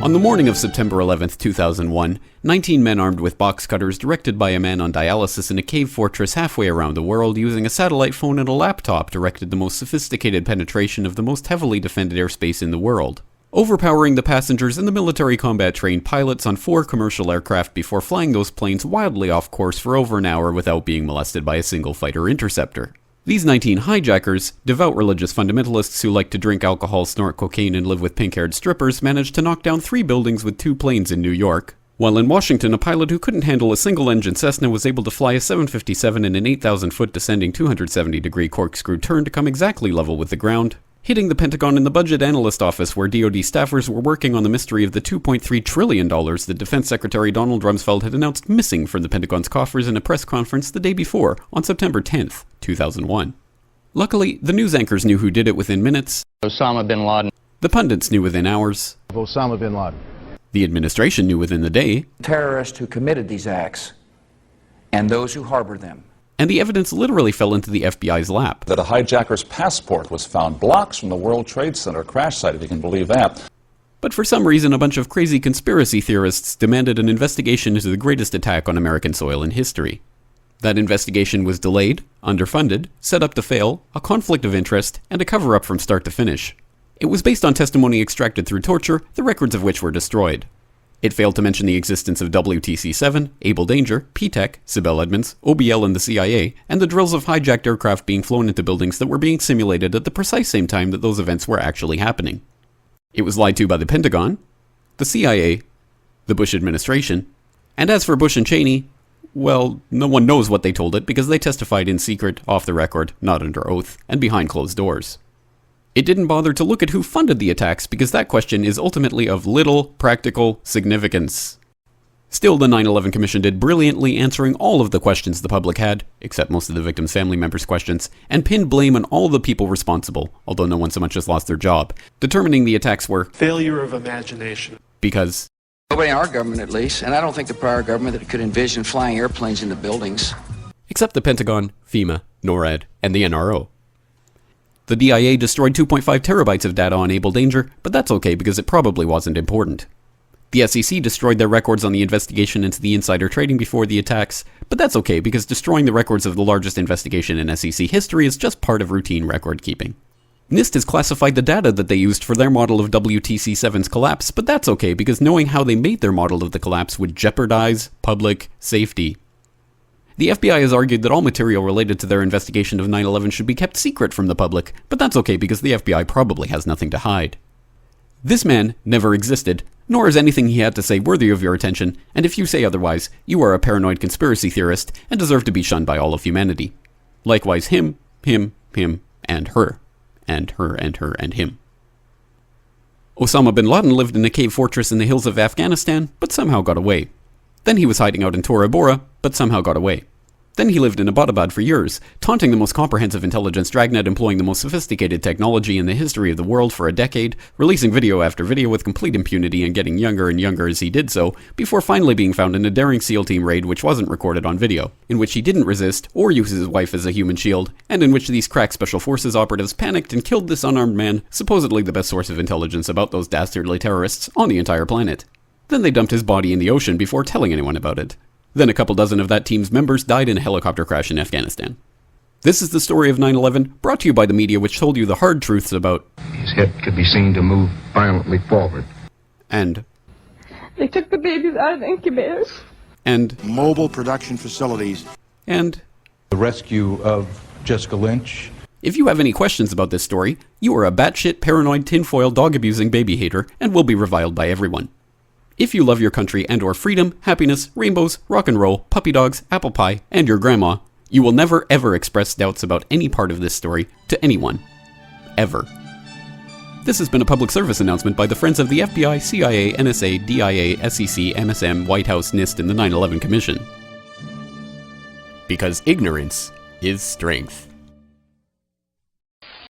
On the morning of September 11, 2001, 19 men armed with box cutters directed by a man on dialysis in a cave fortress halfway around the world using a satellite phone and a laptop directed the most sophisticated penetration of the most heavily defended airspace in the world, overpowering the passengers and the military combat-trained pilots on 4 commercial aircraft before flying those planes wildly off course for over an hour without being molested by a single fighter interceptor. These 19 hijackers, devout religious fundamentalists who like to drink alcohol, snort cocaine, and live with pink-haired strippers, managed to knock down 3 buildings with 2 planes in New York. While in Washington, a pilot who couldn't handle a single-engine Cessna was able to fly a 757 in an 8,000-foot descending 270-degree corkscrew turn to come exactly level with the ground, hitting the Pentagon and the Budget Analyst Office where DoD staffers were working on the mystery of the $2.3 trillion that Defense Secretary Donald Rumsfeld had announced missing from the Pentagon's coffers in a press conference the day before, on September 10th, 2001. Luckily, the news anchors knew who did it within minutes. Osama bin Laden. The pundits knew within hours. Osama bin Laden. The administration knew within the day. Terrorists who committed these acts and those who harbor them. And the evidence literally fell into the FBI's lap. That a hijacker's passport was found blocks from the World Trade Center crash site, if you can believe that. But for some reason, a bunch of crazy conspiracy theorists demanded an investigation into the greatest attack on American soil in history. That investigation was delayed, underfunded, set up to fail, a conflict of interest, and a cover-up from start to finish. It was based on testimony extracted through torture, the records of which were destroyed. It failed to mention the existence of WTC-7, Able Danger, P-TECH, Sibel Edmonds, OBL and the CIA, and the drills of hijacked aircraft being flown into buildings that were being simulated at the precise same time that those events were actually happening. It was lied to by the Pentagon, the CIA, the Bush administration, and as for Bush and Cheney, well, no one knows what they told it because they testified in secret, off the record, not under oath, and behind closed doors. It didn't bother to look at who funded the attacks because that question is ultimately of little practical significance. Still, the 9/11 Commission did brilliantly answering all of the questions the public had, except most of the victims' family members' questions, and pinned blame on all the people responsible, although no one so much as lost their job, determining the attacks were failure of imagination. Because Nobody in our government, at least, and I don't think the prior government that could envision flying airplanes into buildings. Except the Pentagon, FEMA, NORAD, and the NRO. The DIA destroyed 2.5 terabytes of data on Able Danger, but that's okay because it probably wasn't important. The SEC destroyed their records on the investigation into the insider trading before the attacks, but that's okay because destroying the records of the largest investigation in SEC history is just part of routine record keeping. NIST has classified the data that they used for their model of WTC-7's collapse, but that's okay because knowing how they made their model of the collapse would jeopardize public safety. The FBI has argued that all material related to their investigation of 9/11 should be kept secret from the public, but that's okay because the FBI probably has nothing to hide. This man never existed, nor is anything he had to say worthy of your attention, and if you say otherwise, you are a paranoid conspiracy theorist and deserve to be shunned by all of humanity. Likewise him, and her. And her, and her, and him. Osama bin Laden lived in a cave fortress in the hills of Afghanistan, but somehow got away. Then he was hiding out in Tora Bora, but somehow got away. Then he lived in Abbottabad for years, taunting the most comprehensive intelligence dragnet employing the most sophisticated technology in the history of the world for a decade, releasing video after video with complete impunity and getting younger and younger as he did so, before finally being found in a daring SEAL team raid which wasn't recorded on video, in which he didn't resist or use his wife as a human shield, and in which these crack special forces operatives panicked and killed this unarmed man, supposedly the best source of intelligence about those dastardly terrorists on the entire planet. Then they dumped his body in the ocean before telling anyone about it. Then a couple dozen of that team's members died in a helicopter crash in Afghanistan. This is the story of 9/11, brought to you by the media which told you the hard truths about his head could be seen to move violently forward. And they took the babies out of the incubators. And mobile production facilities. And the rescue of Jessica Lynch. If you have any questions about this story, you are a batshit paranoid tinfoil dog-abusing baby hater and will be reviled by everyone. If you love your country and or freedom, happiness, rainbows, rock and roll, puppy dogs, apple pie, and your grandma, you will never ever express doubts about any part of this story to anyone. Ever. This has been a public service announcement by the Friends of the FBI, CIA, NSA, DIA, SEC, MSM, White House, NIST, and the 9/11 Commission. Because ignorance is strength.